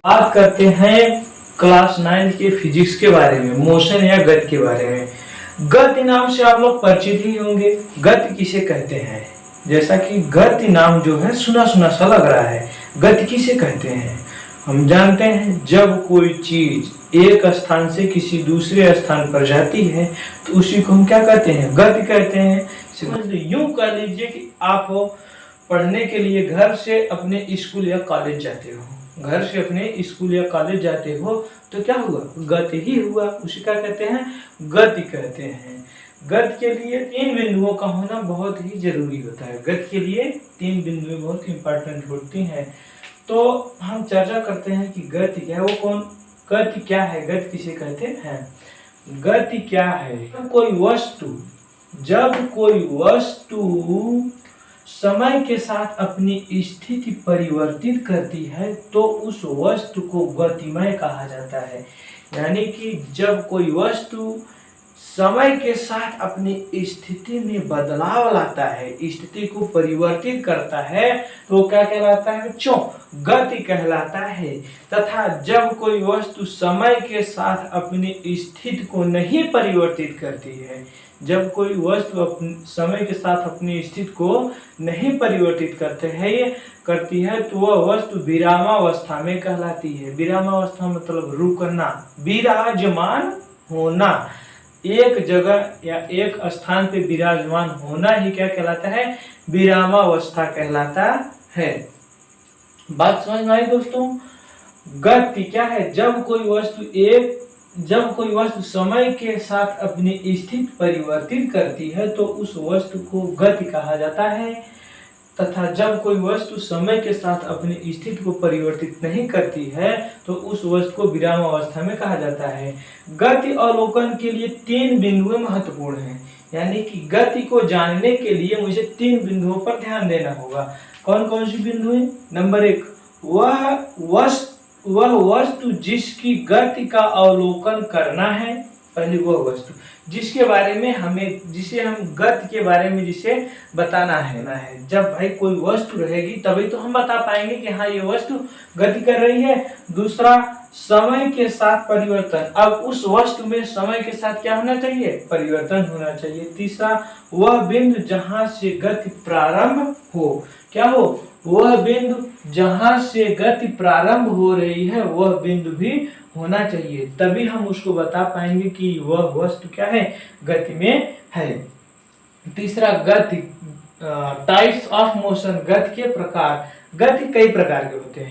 बात करते हैं क्लास 9 के फिजिक्स के बारे में, मोशन या गति के बारे में। गति नाम से आप लोग परिचित ही होंगे। गति किसे कहते हैं? जैसा कि गति नाम जो है सुना सुना सा लग रहा है। गति किसे कहते हैं? हम जानते हैं जब कोई चीज एक स्थान से किसी दूसरे स्थान पर जाती है तो उसी को हम क्या कहते हैं? गति कहते हैं। यूं कह लीजिए कि आप पढ़ने के लिए घर से अपने स्कूल या कॉलेज जाते हो, घर से अपने स्कूल या कॉलेज जाते हो तो क्या हुआ? गति ही हुआ। उसे क्या कहते हैं? गति कहते हैं। गति के लिए 3 बिंदुओं का होना बहुत ही जरूरी होता है। गति के लिए 3 बिंदुएं बहुत इंपॉर्टेंट होती हैं। तो हम चर्चा करते हैं कि गति क्या है, वो कौन, गति क्या है, गति किसे कहते हैं? गति क्या है? जब कोई वस्तु समय के साथ अपनी स्थिति परिवर्तित करती है तो उस वस्तु को गतिमय कहा जाता है। यानी कि जब कोई वस्तु समय के साथ अपनी स्थिति में बदलाव लाता है, स्थिति को परिवर्तित करता है तो क्या कहलाता है बच्चों? गति कहलाता है। तथा जब कोई वस्तु समय के साथ अपनी स्थिति को नहीं परिवर्तित करती है, जब कोई वस्तु समय के साथ अपनी स्थिति को नहीं परिवर्तित करती है तो वह वस्तु विरामावस्था में कहलाती है। विरामावस्था मतलब रुकना, विराजमान होना, एक जगह या एक स्थान पे विराजमान होना ही क्या कहलाता है? विरामावस्था कहलाता है। बात समझ में आई दोस्तों? गति क्या है? जब कोई वस्तु समय के साथ अपनी स्थिति परिवर्तित करती है तो उस वस्तु को गति कहा जाता है। तथा जब कोई वस्तु समय के साथ अपनी स्थिति को परिवर्तित नहीं करती है तो उस वस्तु को विरामावस्था में कहा जाता है। गति अवलोकन के लिए 3 बिंदुएं महत्वपूर्ण हैं। यानी कि गति को जानने के लिए मुझे 3 बिंदुओं पर ध्यान देना होगा। कौन कौन सी बिंदुएं? नंबर 1, वह वस्तु जिसकी गति का अवलोकन करना है। पहले वह वस्तु जिसके बारे में जिसे हम गति के बारे में जिसे बताना है। जब भाई कोई वस्तु रहेगी तभी तो हम बता पाएंगे कि हाँ ये वस्तु गति कर रही है। दूसरा, समय के साथ परिवर्तन। अब उस वस्तु में समय के साथ क्या होना चाहिए? परिवर्तन होना चाहिए। तीसरा, वह बिंदु जहां से गति प्रारंभ हो। क्या हो? वह बिंदु जहां से गति प्रारंभ हो रही है वह बिंदु भी होना चाहिए, तभी हम उसको बता पाएंगे कि वह वस्तु क्या है? गति में है। तीसरा, गति टाइप्स ऑफ मोशन, गति के प्रकार। गति कई प्रकार के होते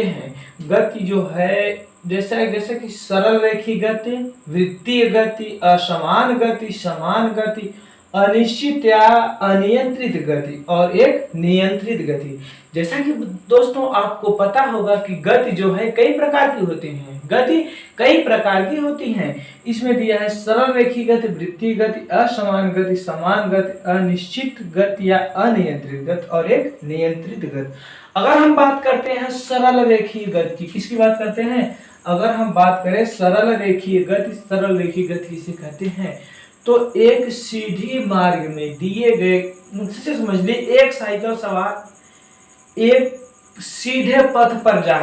हैं। गति जो है जैसे कि सरल रेखीय गति, वृत्तीय गति, असमान गति, समान गति, अनिश्चित या अनियंत्रित गति और एक नियंत्रित गति। जैसा कि दोस्तों आपको पता होगा कि गति जो है कई प्रकार की होती हैं। गति कई प्रकार की होती हैं। इसमें दिया है सरल रेखीय गति, वृत्तीय गति, असमान गति, समान गति, अनिश्चित गति या अनियंत्रित गति और एक नियंत्रित गति। अगर हम बात करते हैं सरल रेखीय गति की, किसकी बात करते हैं? अगर हम बात करें सरल रेखीय गति किसे कहते हैं? तो एक सीधी मार्ग में दिए गए, मुझसे समझ लिए, एक साइकिल सवार एक सीधे पथ पर जा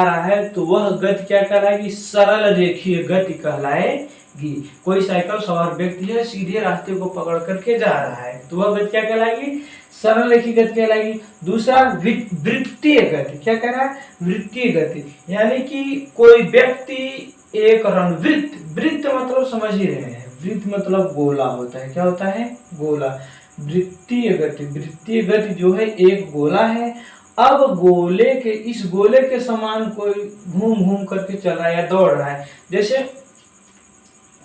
रहा है तो वह गति क्या कहलाएगी? सरल रेखीय गति कहलाएगी। कोई साइकिल सवार व्यक्ति है, सीधे रास्ते को पकड़ करके जा रहा है तो वह गति क्या कहलाएगी? सरल रेखीय गति कहलाएगी। दूसरा, वृत्तीय गति। क्या कह रहा है? वृत्तीय गति यानी कि कोई व्यक्ति एक वृत्त मतलब समझ ही रहे हैं, वृत्त मतलब गोला होता है। क्या होता है? गोला। वृत्तीय गति जो है एक गोला है। अब इस गोले के समान कोई घूम करके चल रहा है या दौड़ रहा है। जैसे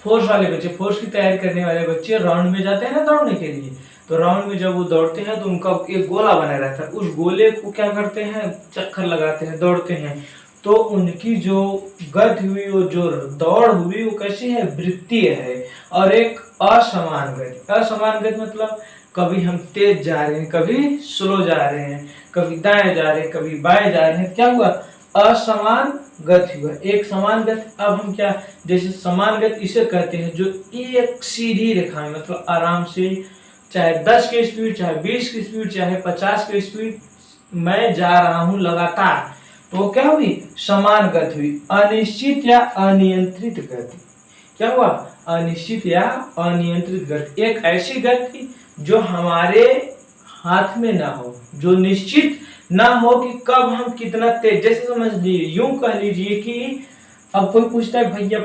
फोर्स वाले बच्चे, फोर्स की तैयारी करने वाले बच्चे राउंड में जाते हैं ना दौड़ने के लिए, तो राउंड में जब वो दौड़ते हैं तो उनका एक गोला बना रहता है। उस गोले को क्या करते हैं? चक्कर लगाते हैं, दौड़ते हैं। तो उनकी जो गति हुई, वो जो दौड़ हुई, वो कैसी है? वृत्तीय है। और एक असमान गति मतलब कभी हम तेज जा रहे हैं, कभी स्लो जा रहे हैं, कभी दाएं जा रहे हैं, कभी बाएं जा रहे हैं। क्या हुआ? असमान गति हुआ। एक समान गति, अब हम क्या, जैसे समान गति इसे कहते हैं जो एक सीधी रेखा में मतलब आराम से चाहे 10 की स्पीड, चाहे 20 की स्पीड, चाहे 50 की स्पीड, मैं जा रहा हूं लगातार, तो क्या हुई, समान गति हुई। अनिश्चित या अनियंत्रित गति, क्या हुआ, अनिश्चित या अनियंत्रित गति, एक ऐसी गति जो हमारे हाथ में ना हो, जो निश्चित ना हो कि कब हम कितना तेज, जैसे समझ लीजिए, यूं कह लीजिए कि अब कोई पूछता है भैया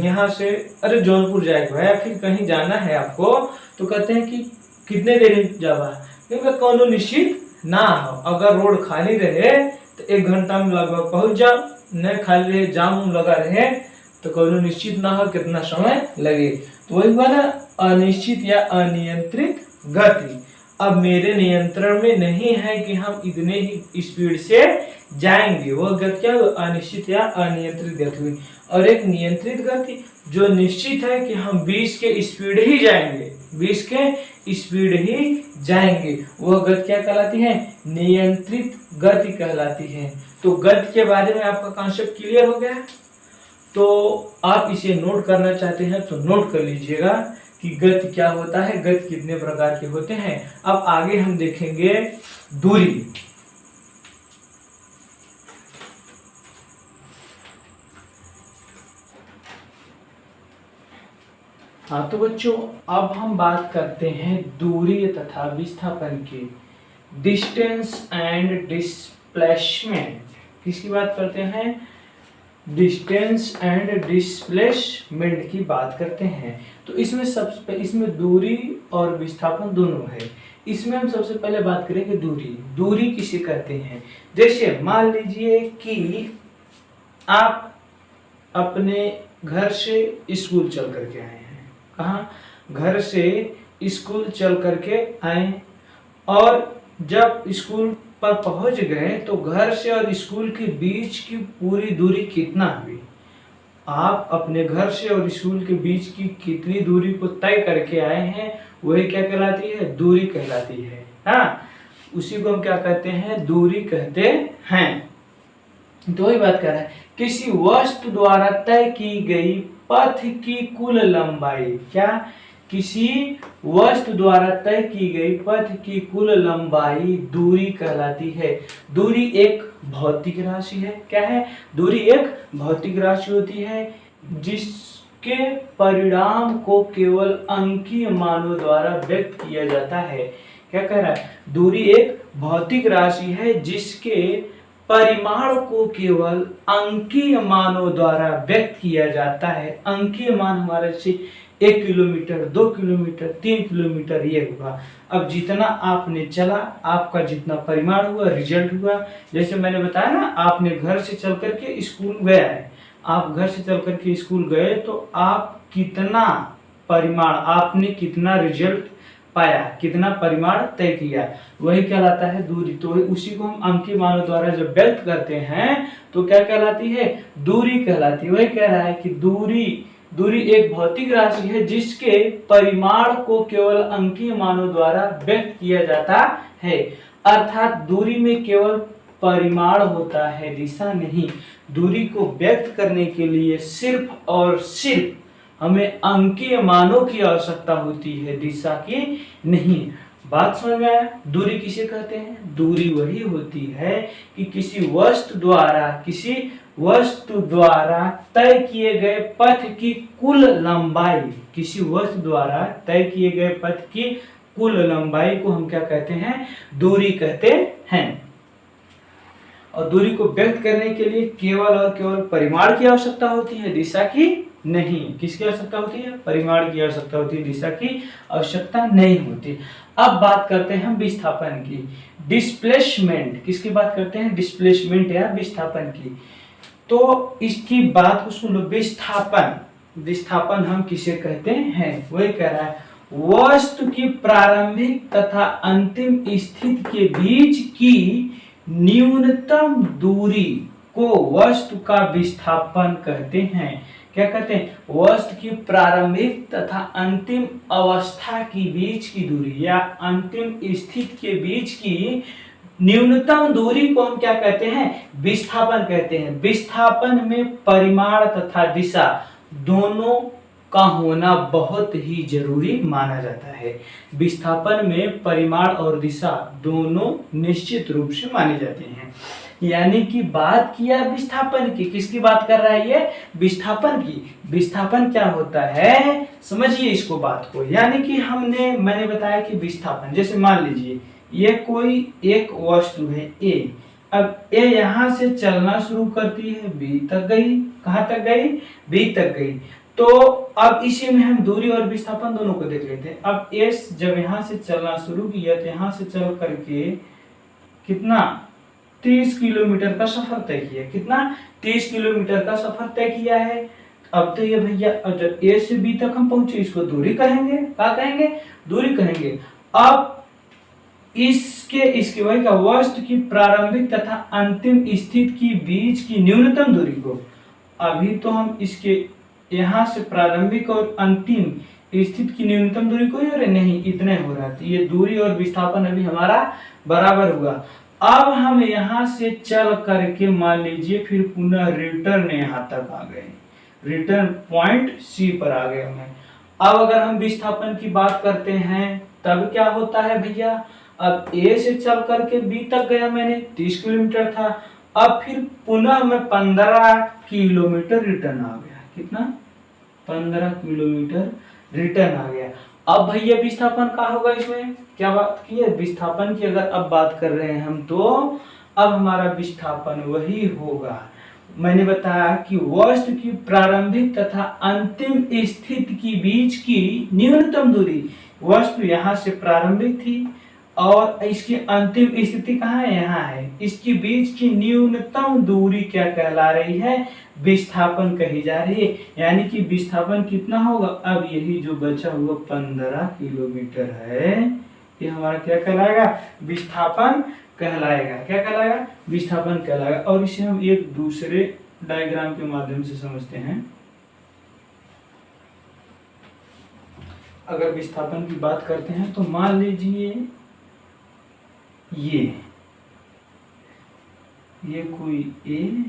यहाँ से अरे जौनपुर जाएगा या फिर कहीं जाना है आपको, तो कहते हैं कि कितने देर में जावा, क्योंकि कोनो निश्चित ना हो। अगर रोड खाली रहे तो 1 घंटा में लगभग पहुंच जाओ, न खाली रहे जाम लगा रहे तो कोनो निश्चित ना हो कितना समय लगे। तो वही हुआ ना अनिश्चित या अनियंत्रित गति। अब मेरे नियंत्रण में नहीं है कि हम इतने ही स्पीड से जाएंगे, वो गति क्या हुई, अनिश्चित या अनियंत्रित गति हुई। और एक नियंत्रित गति जो निश्चित है कि हम 20 के स्पीड ही जाएंगे, 20 के स्पीड ही जाएंगे, वह गति क्या कहलाती है, नियंत्रित गति कहलाती है। तो गति के बारे में आपका कॉन्सेप्ट क्लियर हो गया। तो आप इसे नोट करना चाहते हैं तो नोट कर लीजिएगा कि गति क्या होता है, गति कितने प्रकार के होते हैं। अब आगे हम देखेंगे दूरी। हाँ तो बच्चों, अब हम बात करते हैं दूरी तथा विस्थापन की, डिस्टेंस एंड डिस्प्लेसमेंट। किसकी बात करते हैं, डिस्टेंस एंड डिस्प्लेसमेंट की बात करते हैं। तो इसमें दूरी और विस्थापन दोनों है। इसमें हम सबसे पहले बात करेंगे दूरी। दूरी किसे कहते हैं, जैसे मान लीजिए कि आप अपने घर से स्कूल चल करके आए हैं, कहाँ, घर से स्कूल चल करके आए, और जब स्कूल पर पहुंच गए तो घर से और स्कूल के बीच की पूरी दूरी कितना हुई। आप अपने घर से और स्कूल के बीच की कितनी दूरी को तय करके आए हैं, वही क्या कहलाती है, दूरी कहलाती है। हाँ, उसी को हम क्या कहते हैं, दूरी कहते हैं। तो वही बात कर रहा है, किसी वस्तु द्वारा तय की गई पथ की कुल लंबाई, क्या, किसी वस्तु द्वारा तय की गई पथ की कुल लंबाई दूरी कहलाती है। दूरी एक भौतिक राशि है, क्या है, दूरी एक भौतिक राशि होती है जिसके परिणाम को केवल अंकीय मानों द्वारा व्यक्त किया जाता है। क्या कह रहा है, दूरी एक भौतिक राशि है जिसके परिमाण को केवल अंकीय मानों द्वारा व्यक्त किया जाता है। अंकीय मान हमारे से 1 किलोमीटर, 2 किलोमीटर, 3 किलोमीटर ये हुआ। अब जितना आपने चला, आपका जितना परिमाण हुआ, रिजल्ट हुआ। जैसे मैंने बताया ना, आपने घर से चल करके स्कूल गया है, आप घर से चल करके स्कूल गए तो आप कितना परिमाण, आपने कितना रिजल्ट पाया, कितना परिमाण तय किया, वही कहलाता है दूरी। तो उसी को हम अंकीय मानों द्वारा जब व्यक्त करते हैं तो क्या कहलाती है, दूरी कहलाती है। वही कह रहा है कि दूरी एक भौतिक राशि है जिसके परिमाण को केवल अंकीय मानों द्वारा व्यक्त किया जाता है। अर्थात दूरी में केवल परिमाण होता है, दिशा नहीं। दूरी को व्यक्त करने के लिए सिर्फ और सिर्फ हमें अंकीय मानों की आवश्यकता होती है, दिशा की नहीं। बात समझ में आया। दूरी किसे कहते हैं, दूरी वही होती है कि किसी वस्तु द्वारा तय किए गए पथ की कुल लंबाई, किसी वस्तु द्वारा तय किए गए पथ की कुल लंबाई को हम क्या कहते हैं, दूरी कहते हैं। और दूरी को व्यक्त करने के लिए केवल और केवल परिमाण की आवश्यकता होती है, दिशा की नहीं। किसकी आवश्यकता होती है, परिमाण की आवश्यकता होती है, दिशा की आवश्यकता नहीं होती। अब बात करते हैं हम विस्थापन की, डिस्प्लेसमेंट। किसकी बात करते हैं, डिस्प्लेसमेंट या विस्थापन की। तो इसकी बात को सुन लो, विस्थापन हम किसे कहते हैं, वही कह रहा है, वस्तु की प्रारंभिक तथा अंतिम स्थिति के बीच की न्यूनतम दूरी को वस्तु का विस्थापन कहते हैं। क्या कहते हैं, वस्तु की प्रारंभिक तथा अंतिम अवस्था की बीच की दूरी या अंतिम स्थिति के बीच की न्यूनतम दूरी को हम क्या कहते हैं, विस्थापन कहते हैं। विस्थापन में परिमाण तथा दिशा दोनों का होना बहुत ही जरूरी माना जाता है। विस्थापन में परिमाण और दिशा दोनों निश्चित रूप से माने जाते हैं। यानी कि बात किया विस्थापन की, किसकी बात कर रहा है ये? विस्थापन की। विस्थापन क्या होता है समझिए इसको बात को। यानी कि मैंने बताया कि विस्थापन, जैसे मान लीजिए ये कोई एक वस्तु है ए, अब ए यहां से चलना शुरू करती है, बी तक गई। कहां तक गई? बी तक गई। तो अब इसी में हम दूरी और विस्थापन दोनों को देख लेते हैं। अब एस जब यहां से चलना शुरू किया तो यहां से चल करके कितना 30 किलोमीटर का सफर तय किया। कितना? 30 किलोमीटर का सफर तय किया है। अब तो ये भैया, अब जब ए से बी तक हम पहुंचे इसको दूरी कहेंगे। क्या कहेंगे? दूरी कहेंगे। अब इसके वही का वस्तु की प्रारंभिक तथा अंतिम स्थिति की बीच की न्यूनतम दूरी को, अभी तो हम इसके यहां से प्रारंभिक और अंतिम स्थिति की न्यूनतम दूरी कोई और नहीं, इतने हो रहा था। ये दूरी और विस्थापन अभी हमारा बराबर हुआ। अब हम यहां से चल करके मान लीजिए फिर पुनः रिटर्न यहां तक आ गए, रिटर्न पॉइंट सी पर आ गए हमें। अब अगर हम विस्थापन की बात करते हैं तब क्या होता है भैया? अब ए से चल करके बी तक गया मैंने, 30 किलोमीटर था। अब फिर पुनः मैं 15 किलोमीटर रिटर्न आ गया। कितना? 15 किलोमीटर रिटर्न आ गया। अब भैया विस्थापन का होगा इसमें? क्या बात की है? विस्थापन की अगर अब बात कर रहे हैं हम, तो अब हमारा विस्थापन वही होगा। मैंने बताया कि वस्तु की प्रारंभिक तथा अंतिम स्थिति की बीच की न्यूनतम दूरी, वस्तु यहाँ से प्रारंभिक थी और इसकी अंतिम स्थिति कहाँ है? यहाँ है। इसकी बीच की न्यूनतम दूरी क्या कहला रही है? विस्थापन कही जा रही है। यानी कि विस्थापन कितना होगा? अब यही जो बचा हुआ 15 किलोमीटर है, ये हमारा क्या कहलाएगा? विस्थापन कहलाएगा। क्या कहलाएगा? विस्थापन कहलाएगा। और इसे हम एक दूसरे डायग्राम के माध्यम से समझते हैं। अगर विस्थापन की बात करते हैं तो मान लीजिए ये कोई ए,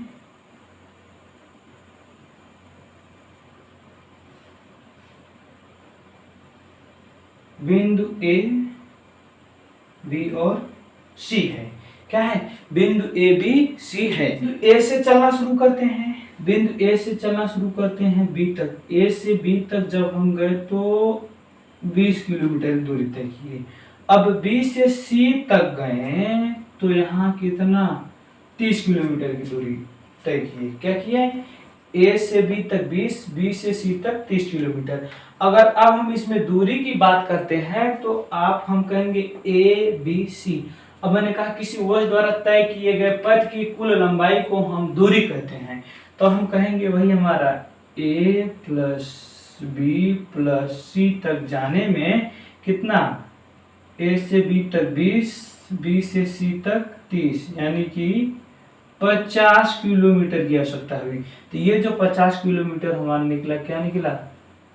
बिंदु ए, बी और सी है। क्या है? बिंदु ए बी सी है। ए से चलना शुरू करते हैं, बिंदु ए से चलना शुरू करते हैं बी तक। ए से बी तक जब हम गए तो 20 किलोमीटर दूरी तय की। अब बी से सी तक गए तो यहाँ कितना? 30 किलोमीटर की दूरी तय की। क्या किया? ए से बी तक 20, बी से सी तक 30 किलोमीटर। अगर अब हम इसमें दूरी की बात करते हैं तो हम कहेंगे ए बी सी। अब मैंने कहा किसी वस्तु द्वारा तय किए गए पथ की कुल लंबाई को हम दूरी कहते हैं, तो हम कहेंगे वही हमारा ए प्लस बी प्लस सी तक जाने में कितना? ए से बी तक 20, बी से सी तक 30, यानी कि 50 किलोमीटर की आवश्यकता हुई। तो ये जो 50 किलोमीटर हमारा निकला, क्या निकला?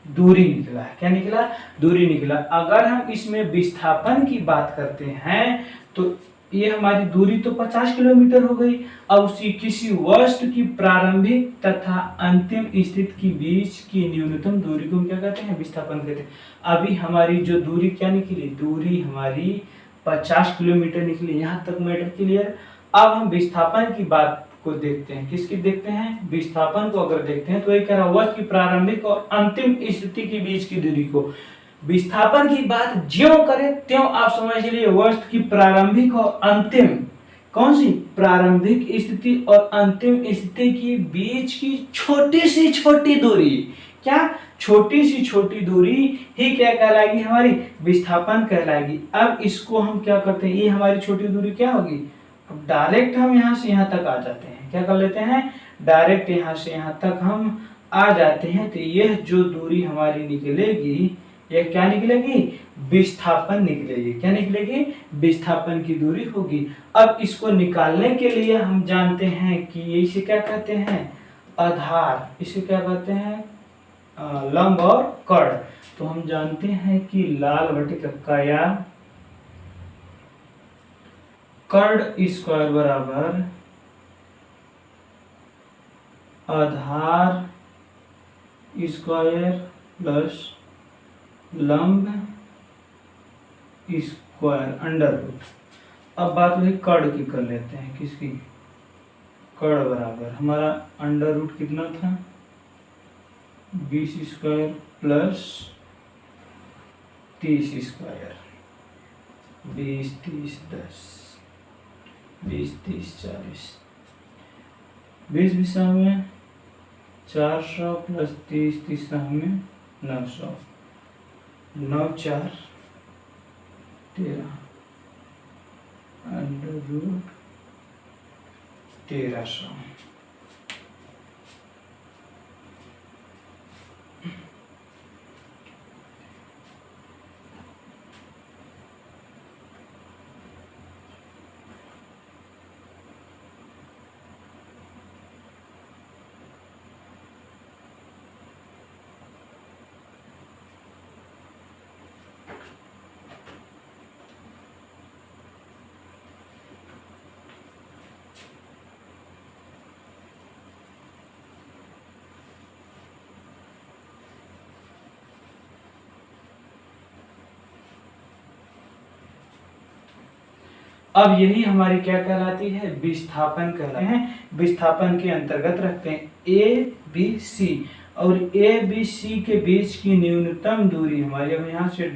दूरी निकला। क्या निकला? दूरी निकला। अगर हम इसमें विस्थापन की बात करते हैं तो ये हमारी दूरी तो 50 किलोमीटर हो गई। अब उसी किसी वस्तु की प्रारंभिक तथा अंतिम स्थिति के बीच की न्यूनतम दूरी को क्या कहते हैं? विस्थापन कहते हैं। अभी हमारी जो दूरी क्या निकली? दूरी हमारी 50 किलोमीटर निकली। यहाँ तक मैटर क्लियर? अब हम विस्थापन की बात को देखते हैं। किसकी देखते हैं? विस्थापन को अगर देखते हैं तो ये कह रहा है वस्तु की प्रारंभिक और अंतिम स्थिति के बीच की दूरी को। विस्थापन की बात ज्यों करें त्यों आप समझ लीजिए वस्तु की प्रारंभिक और अंतिम, कौन सी? प्रारंभिक स्थिति और अंतिम स्थिति के बीच की छोटी सी छोटी दूरी। क्या? छोटी सी छोटी दूरी ही क्या कहलाएगी? हमारी विस्थापन कहलाएगी। अब इसको हम क्या करते हैं? ये हमारी छोटी दूरी क्या होगी? अब डायरेक्ट हम यहाँ से यहाँ तक आ जाते हैं। क्या कर लेते हैं? डायरेक्ट यहाँ से यहाँ तक हम आ जाते हैं। तो यह जो दूरी हमारी निकलेगी, यह क्या निकलेगी? विस्थापन निकलेगी। क्या निकलेगी? विस्थापन की दूरी होगी। अब इसको निकालने के लिए हम जानते हैं कि इसे क्या कहते हैं? आधार। इसे क्या कहते हैं? लंब और कर्ण। तो हम जानते हैं कि लाल बटे कक्का या कर्ण स्क्वायर बराबर आधार स्क्वायर प्लस लंब स्क्वायर अंडर रूट। अब बात वही कर्ण की कर लेते हैं, किसकी? कर्ण बराबर हमारा अंडर रूट कितना था? 20 स्क्वायर प्लस 30 स्क्वायर, 20 30 10, 20 30 40, 20 दिशा में 400 प्लस 30 दिशा में 900, 9 4 13 अंडर रूट 1300। अब यही हमारी क्या कहलाती है? विस्थापन कहलाते हैं। विस्थापन के अंतर्गत रखते हैं ए बी सी, और ए बी सी के बीच की न्यूनतम दूरी हमारी, अब यहाँ से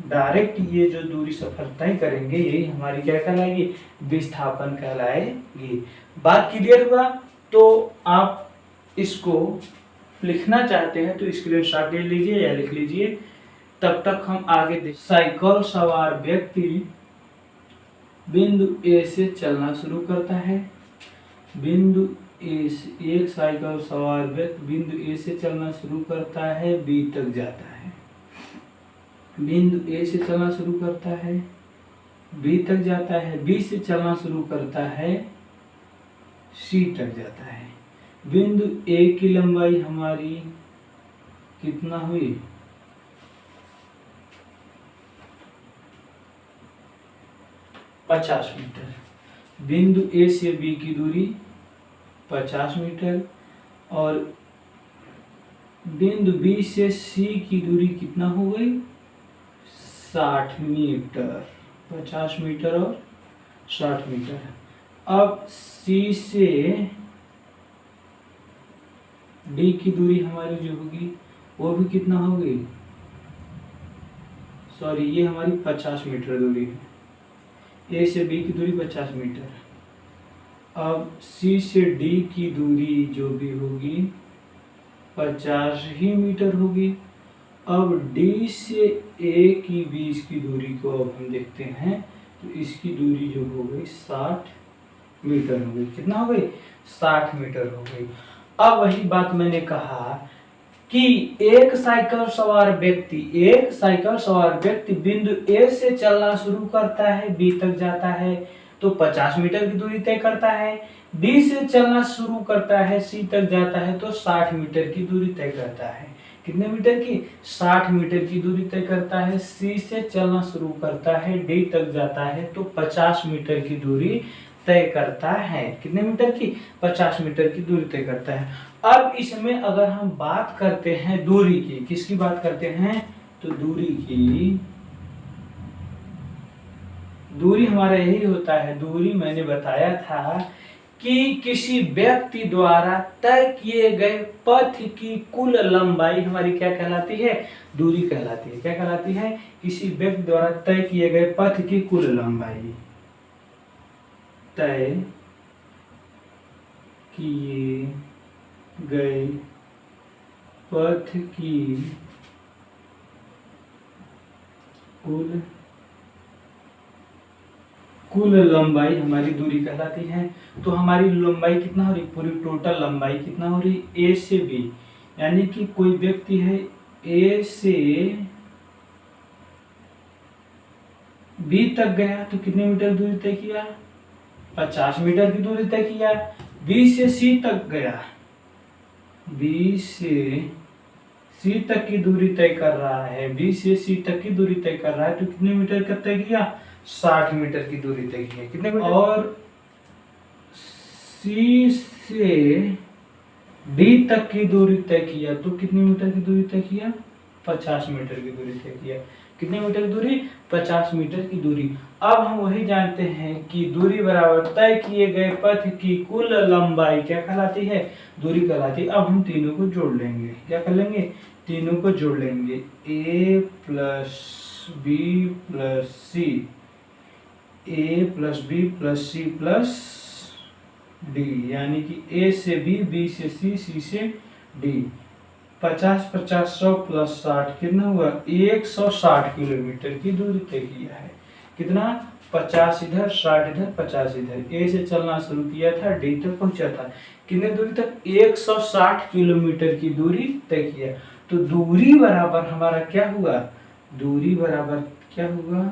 डायरेक्ट ये जो दूरी सफर तय करेंगे, यही हमारी क्या कहलाएगी? विस्थापन कहलाएगी। बात क्लियर हुआ? तो आप इसको लिखना चाहते हैं तो स्क्रीनशॉट ले लीजिए या लिख लीजिए, तब तक हम आगे देख। साइकिल सवार व्यक्ति बिंदु ए से चलना शुरू करता है। बिंदु ए से, एक साइकिल सवार व्यक्ति बिंदु ए से चलना शुरू करता है, बी तक जाता है। बिंदु ए से चलना शुरू करता है, बी तक जाता है, बी से चलना शुरू करता है, सी तक जाता है। बिंदु ए की लंबाई हमारी कितना हुई? 50 मीटर। बिंदु ए से बी की दूरी 50 मीटर, और बिंदु बी से सी की दूरी कितना हो गई? 60 मीटर। 50 मीटर और 60 मीटर। अब सी से डी की दूरी हमारी जो होगी वो भी कितना होगी? सॉरी, ये हमारी 50 मीटर दूरी है। ए से बी की दूरी 50 मीटर। अब सी से डी की दूरी जो भी होगी 50 ही मीटर होगी। अब डी से ए की बीच की दूरी को अब हम देखते हैं, तो इसकी दूरी जो हो गई 60 मीटर हो गई। कितना हो गई? 60 मीटर हो गई। अब वही बात मैंने कहा कि एक साइकिल सवार व्यक्ति बिंदु ए से चलना शुरू करता है, बी तक जाता है तो 50 मीटर की दूरी तय करता है। बी से चलना शुरू करता है, सी तक जाता है तो 60 मीटर की दूरी तय करता है। कितने मीटर की? 60 मीटर की दूरी तय करता है। सी से चलना शुरू करता है, डी तक जाता है तो 50 मीटर की दूरी तय करता है। कितने मीटर की? 50 मीटर की दूरी तय करता है। अब इसमें अगर हम बात करते हैं दूरी की, किसकी बात करते हैं? तो दूरी की, दूरी हमारा यही होता है। दूरी मैंने बताया था कि किसी व्यक्ति द्वारा तय किए गए पथ की कुल लंबाई हमारी क्या कहलाती है? दूरी कहलाती है। क्या कहलाती है? किसी व्यक्ति द्वारा तय किए गए पथ की कुल लंबाई। तय किए गए पथ की कुल लंबाई हमारी दूरी कहलाती है। तो हमारी लंबाई कितना हो रही? पूरी टोटल लंबाई कितना हो रही? ए से बी, यानी कि कोई व्यक्ति है ए से बी तक गया तो कितने मीटर दूरी तय किया? 50 मीटर की दूरी तय किया। बी से सी तक गया, बी से सी तक की दूरी तय कर रहा है, बी से सी तक की दूरी तय कर रहा है तो कितने मीटर का तय किया? 60 मीटर की दूरी तय की है। कितने मीटर? और सी से डी तक की दूरी तय किया तो कितनी मीटर की दूरी तय किया? 50 मीटर की दूरी तय किया। कितने मीटर की दूरी? 50 मीटर की दूरी। अब हम वही जानते हैं कि दूरी बराबर तय किए गए पथ की कुल लंबाई क्या कहलाती है? दूरी कहलाती है। अब हम तीनों को जोड़ लेंगे। क्या कर लेंगे? तीनों को जोड़ लेंगे। A plus B plus C, A plus B plus C plus D, यानी कि ए से बी से सी से डी। 50 50 100 प्लस 60 कितना हुआ? 160 किलोमीटर की दूरी तय किया है। कितना? 50 इधर 60 इधर 50 इधर। ए से चलना शुरू किया था, डी तक पहुंचा था। कितने दूरी तक? 160 किलोमीटर की दूरी तय किया। तो दूरी बराबर हमारा क्या हुआ? दूरी बराबर क्या हुआ?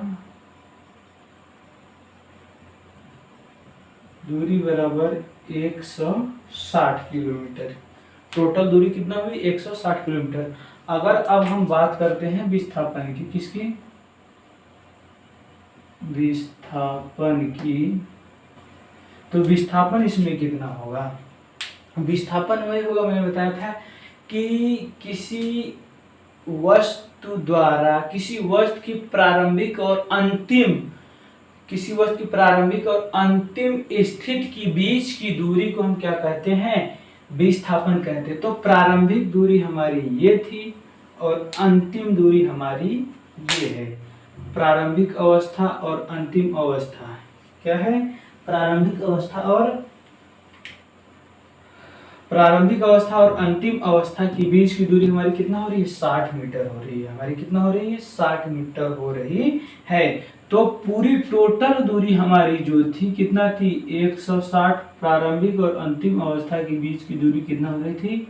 दूरी बराबर 160 किलोमीटर। टोटल दूरी कितना हुई? 160 किलोमीटर। अगर अब हम बात करते हैं विस्थापन की, किसकी? विस्थापन की। तो विस्थापन इसमें कितना होगा? विस्थापन वही होगा, मैंने बताया था कि किसी वस्तु द्वारा किसी वस्तु की प्रारंभिक और अंतिम स्थिति की बीच की दूरी को हम क्या कहते हैं? विस्थापन कहते हैं। तो प्रारंभिक दूरी हमारी ये थी और अंतिम दूरी हमारी ये है। प्रारंभिक अवस्था और अंतिम अवस्था क्या है? प्रारंभिक अवस्था और अंतिम अवस्था के बीच की दूरी हमारी कितना हो रही है? 60 मीटर हो रही है। हमारी कितना हो रही है? 60 मीटर हो रही है। तो पूरी टोटल दूरी हमारी जो थी कितना थी? 160। प्रारंभिक और अंतिम अवस्था के बीच की दूरी कितना हो रही थी?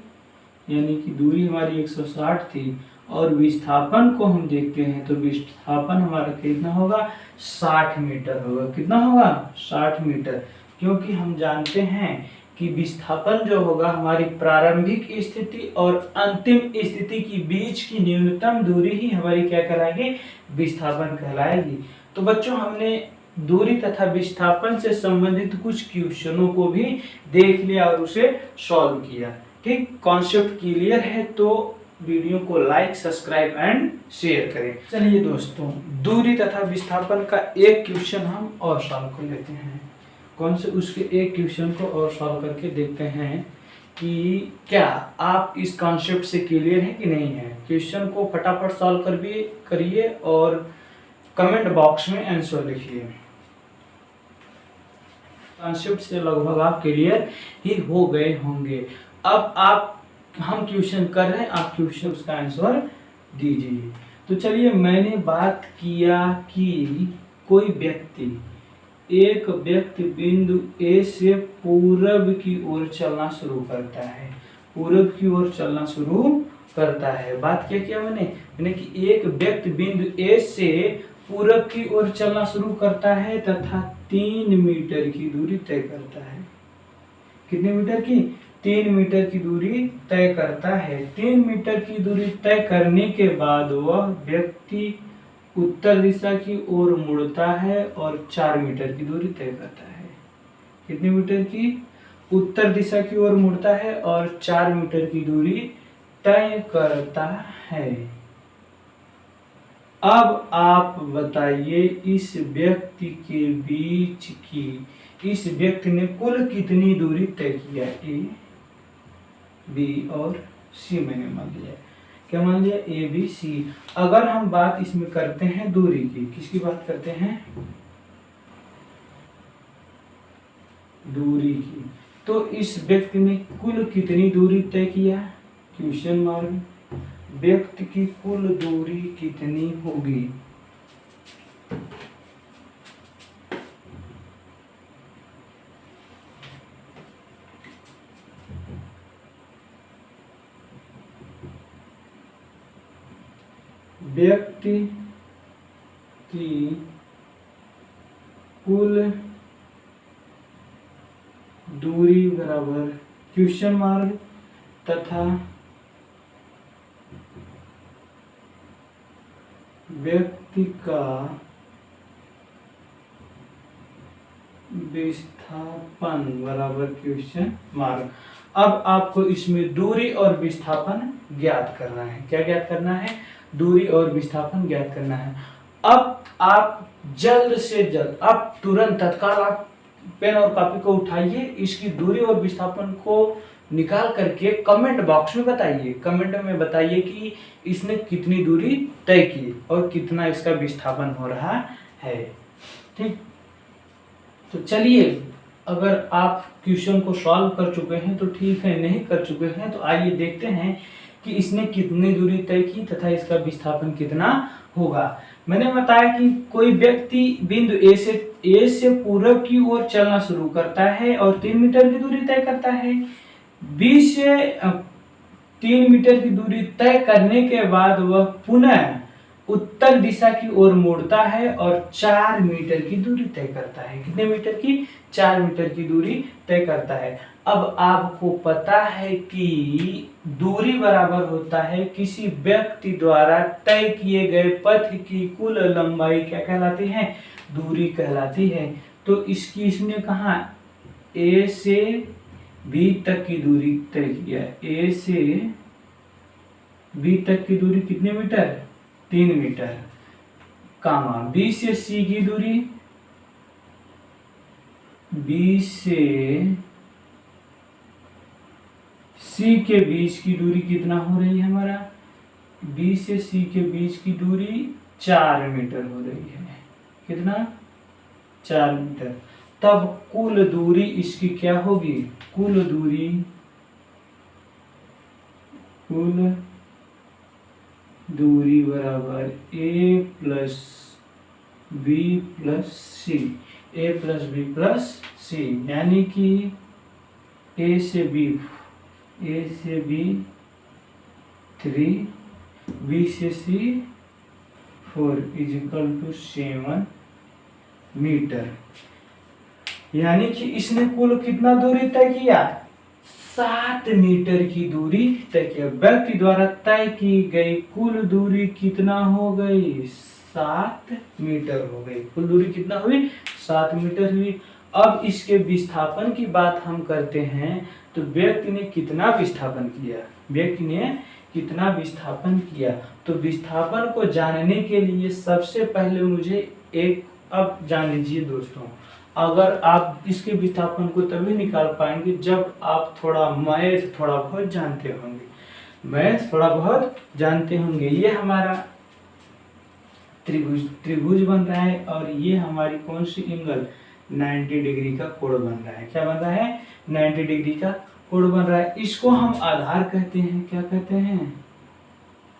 यानी कि दूरी हमारी 160 थी। और विस्थापन को हम देखते हैं तो विस्थापन हमारा कितना होगा? 60 मीटर होगा। कितना होगा? 60 मीटर। क्योंकि हम जानते हैं कि विस्थापन जो होगा हमारी प्रारंभिक स्थिति और अंतिम स्थिति की बीच की न्यूनतम दूरी ही हमारी क्या कहलाएगी? विस्थापन कहलाएगी। तो बच्चों, हमने दूरी तथा विस्थापन से संबंधित कुछ क्वेश्चनों को भी देख लिया और उसे सॉल्व किया। ठीक, कॉन्सेप्ट क्लियर है तो वीडियो को लाइक, सब्सक्राइब एंड शेयर करें। चलिए दोस्तों, दूरी तथा विस्थापन का एक क्वेश्चन हम और सॉल्व कर लेते हैं। कौन से? उसके एक क्वेश्चन को और सॉल्व करके देखते हैं कि क्या आप इस कॉन्सेप्ट से क्लियर है कि नहीं है। क्वेश्चन को फटाफट सॉल्व करिए और कमेंट बॉक्स में आंसर लिखिए। कॉन्सेप्ट से लगभग आप क्लियर ही हो गए होंगे। अब हम क्वेश्चन कर रहे हैं, आप क्वेश्चन का आंसर दीजिए। तो चलिए, मैंने बात किया कि एक व्यक्ति बिंदु ए से पूरब की ओर चलना शुरू करता है। पूरब की ओर चलना शुरू करता है। बात क्या किया मैंने कि एक व्यक्ति बिंदु ए से पूरब की ओर चलना शुरू करता है तथा 3 मीटर की दूरी तय करता है। कितने मीटर की? 3 मीटर की दूरी तय करता है। 3 मीटर की दूरी तय करने के बाद वह व्यक्ति उत्तर दिशा की ओर मुड़ता है और 4 मीटर की दूरी तय करता है। कितने मीटर की? उत्तर दिशा की ओर मुड़ता है और 4 मीटर की दूरी तय करता है। अब आप बताइए, इस व्यक्ति ने कुल कितनी दूरी तय किया? ए, बी और सी मैंने मान लिया। क्या मान लिया? ए, बी, सी। अगर हम बात इसमें करते हैं दूरी की, किसकी बात करते हैं? दूरी की। तो इस व्यक्ति ने कुल कितनी दूरी तय किया? Question mark. व्यक्ति की कुल दूरी कितनी होगी? व्यक्ति की कुल दूरी बराबर क्वेश्चन मार्क तथा व्यक्ति का विस्थापन बराबर क्वेश्चन मार्क। अब आपको इसमें दूरी और विस्थापन ज्ञात करना है। क्या ज्ञात करना है? दूरी और विस्थापन ज्ञात करना है। अब आप जल्द से जल्द, आप तुरंत तत्काल आप पेन और कॉपी को उठाइए, इसकी दूरी और विस्थापन को निकाल करके कमेंट बॉक्स में बताइए। कमेंट में बताइए कि इसने कितनी दूरी तय की और कितना इसका विस्थापन हो रहा है। ठीक, तो चलिए, अगर आप क्वेश्चन को सॉल्व कर चुके हैं तो ठीक है, नहीं कर चुके हैं तो आइए देखते हैं कि इसने कितनी दूरी तय की तथा इसका विस्थापन कितना होगा। मैंने बताया कि कोई व्यक्ति बिंदु ए से पूरब की ओर चलना शुरू करता है और 3 मीटर की दूरी तय करता है। बी से 3 मीटर की दूरी तय करने के बाद वह पुनः उत्तर दिशा की ओर मुड़ता है और 4 मीटर की दूरी तय करता है। कितने मीटर की? 4 मीटर की दूरी तय करता है। अब आपको पता है कि दूरी बराबर होता है किसी व्यक्ति द्वारा तय किए गए पथ की कुल लंबाई। क्या कहलाती है? दूरी कहलाती है। तो इसने कहा ए से बी तक की दूरी तय किया। ए से बी तक की दूरी कितने मीटर? 3 मीटर, कामा बी से सी की दूरी, बी से सी के बीच की दूरी कितना हो रही है हमारा? बी से सी के बीच की दूरी 4 मीटर हो रही है। कितना? 4 मीटर। तब कुल दूरी इसकी क्या होगी? कुल दूरी बराबर ए plus B plus C, A plus B plus सी, यानी कि ए से बी 3, बी से सी 4 इज इक्वल टू 7 मीटर। यानी कि इसने कुल कितना दूरी तय किया? 7 मीटर की दूरी तय किया। व्यक्ति द्वारा तय की गई कुल दूरी कितना हो गई? 7 मीटर हो गई। कुल दूरी कितना हुई? 7 मीटर हुई। अब इसके विस्थापन की बात हम करते हैं तो व्यक्ति ने कितना विस्थापन किया? व्यक्ति ने कितना विस्थापन किया? तो विस्थापन को जानने के लिए सबसे पहले मुझे अब जान लीजिए दोस्तों, अगर आप इसके विस्थापन को तभी निकाल पाएंगे जब आप मैथ थोड़ा बहुत जानते होंगे। ये हमारा त्रिभुज बन रहा है और ये हमारी कौन सी एंगल? 90 डिग्री का कोण बन रहा है। क्या बन रहा है? 90 डिग्री का कोण बन रहा है। इसको हम आधार कहते हैं। क्या कहते हैं?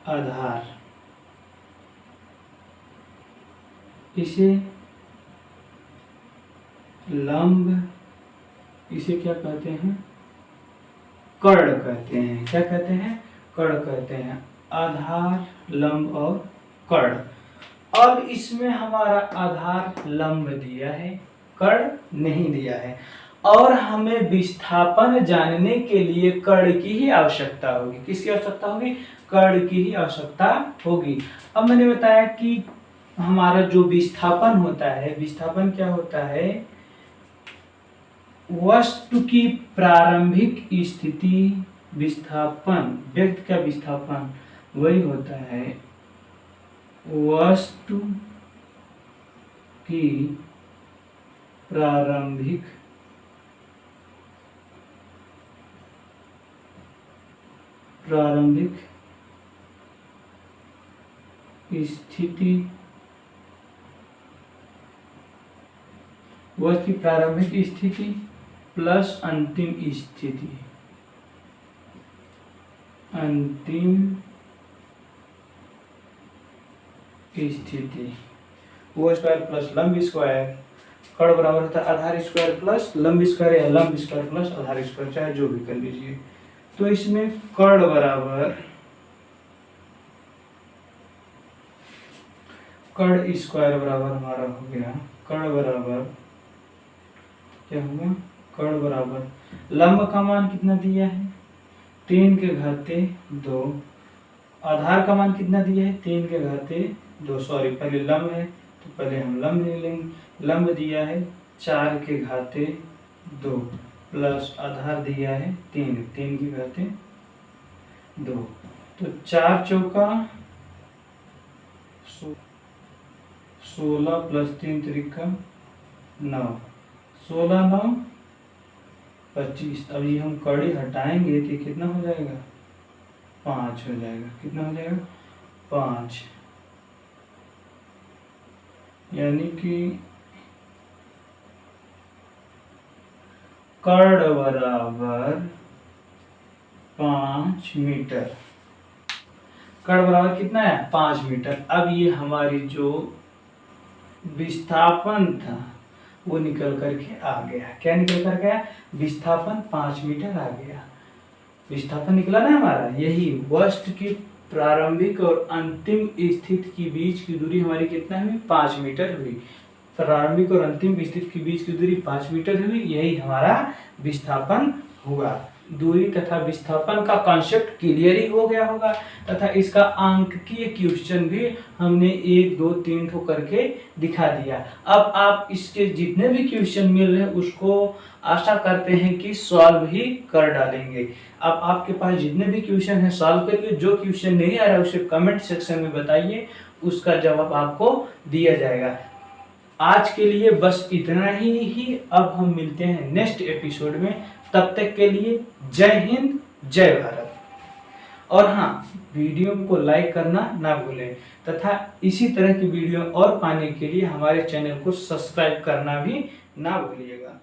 आधार। इसे लंब, इसे क्या कहते हैं? कर्ण कहते हैं। क्या कहते हैं? कर्ण कहते हैं। आधार, लंब और कर्ण। अब इसमें हमारा आधार लंब दिया है, कर्ण नहीं दिया है, और हमें विस्थापन जानने के लिए कर्ण की ही आवश्यकता होगी। किसकी आवश्यकता होगी? कर्ण की ही आवश्यकता होगी। अब मैंने बताया कि हमारा जो विस्थापन होता है, विस्थापन क्या होता है? वस्तु की प्रारंभिक स्थिति विस्थापन, व्यक्ति का विस्थापन वही होता है वस्तु की प्रारंभिक स्थिति, वस्तु की प्रारंभिक स्थिति प्लस अंतिम स्थिति, वो स्क्वायर प्लस लंब स्क्वायर, कर्ण बराबर होता है आधार स्क्वायर प्लस लंब स्क्वायर या लंब स्क्वायर प्लस आधार स्क्वायर, चाहे जो भी कर लीजिए। तो इसमें कर्ण स्क्वायर बराबर हमारा हो गया, कर्ण बराबर क्या होगा? कर्ण बराबर लंब का मान कितना दिया है? 3 के घाते 2। आधार का मान कितना दिया है? 3 के घाते 2। सॉरी, पहले लंब है तो पहले हम लंब ले लेंगे। लंब दिया है 4 के घाते 2। प्लस आधार दिया है 3, 3 की घाते 2, तो 4 चौका 16 प्लस 3 त्रिका 9, 16 9 25। अब ये हम कड़ी हटाएंगे तो कितना हो जाएगा, 5 हो जाएगा। कितना हो जाएगा, 5, यानी कि कर्ण बराबर 5 मीटर। कर्ण बराबर कितना है, 5 मीटर। अब ये हमारी जो विस्थापन था वो निकल करके आ गया। क्या निकल कर गया, विस्थापन 5 मीटर आ गया। विस्थापन निकला ना हमारा, यही वस्तु की प्रारंभिक और अंतिम स्थिति के बीच की दूरी हमारी कितना हुई, 5 मीटर हुई। प्रारंभिक और अंतिम स्थिति के बीच की दूरी 5 मीटर हुई, यही हमारा विस्थापन हुआ। दूरी तथा विस्थापन का कॉन्सेप्ट क्लियर ही हो गया होगा, तथा इसका अंककीय क्वेश्चन भी हमने 1 2 3 ठो करके दिखा दिया। अब आप इसके जितने भी क्वेश्चन मिल रहे हैं उसको आशा करते हैं कि सॉल्व ही कर डालेंगे। अब आपके पास जितने भी क्वेश्चन हैं सॉल्व करिए, जो क्वेश्चन नहीं आ रहा है उसे कमेंट सेक्शन में बताइए, उसका जवाब आपको दिया जाएगा। आज के लिए बस इतना ही। अब हम मिलते हैं नेक्स्ट एपिसोड में, तब तक के लिए जय हिंद, जय भारत। और हाँ, वीडियो को लाइक करना ना भूलें, तथा इसी तरह की वीडियो और पाने के लिए हमारे चैनल को सब्सक्राइब करना भी ना भूलिएगा।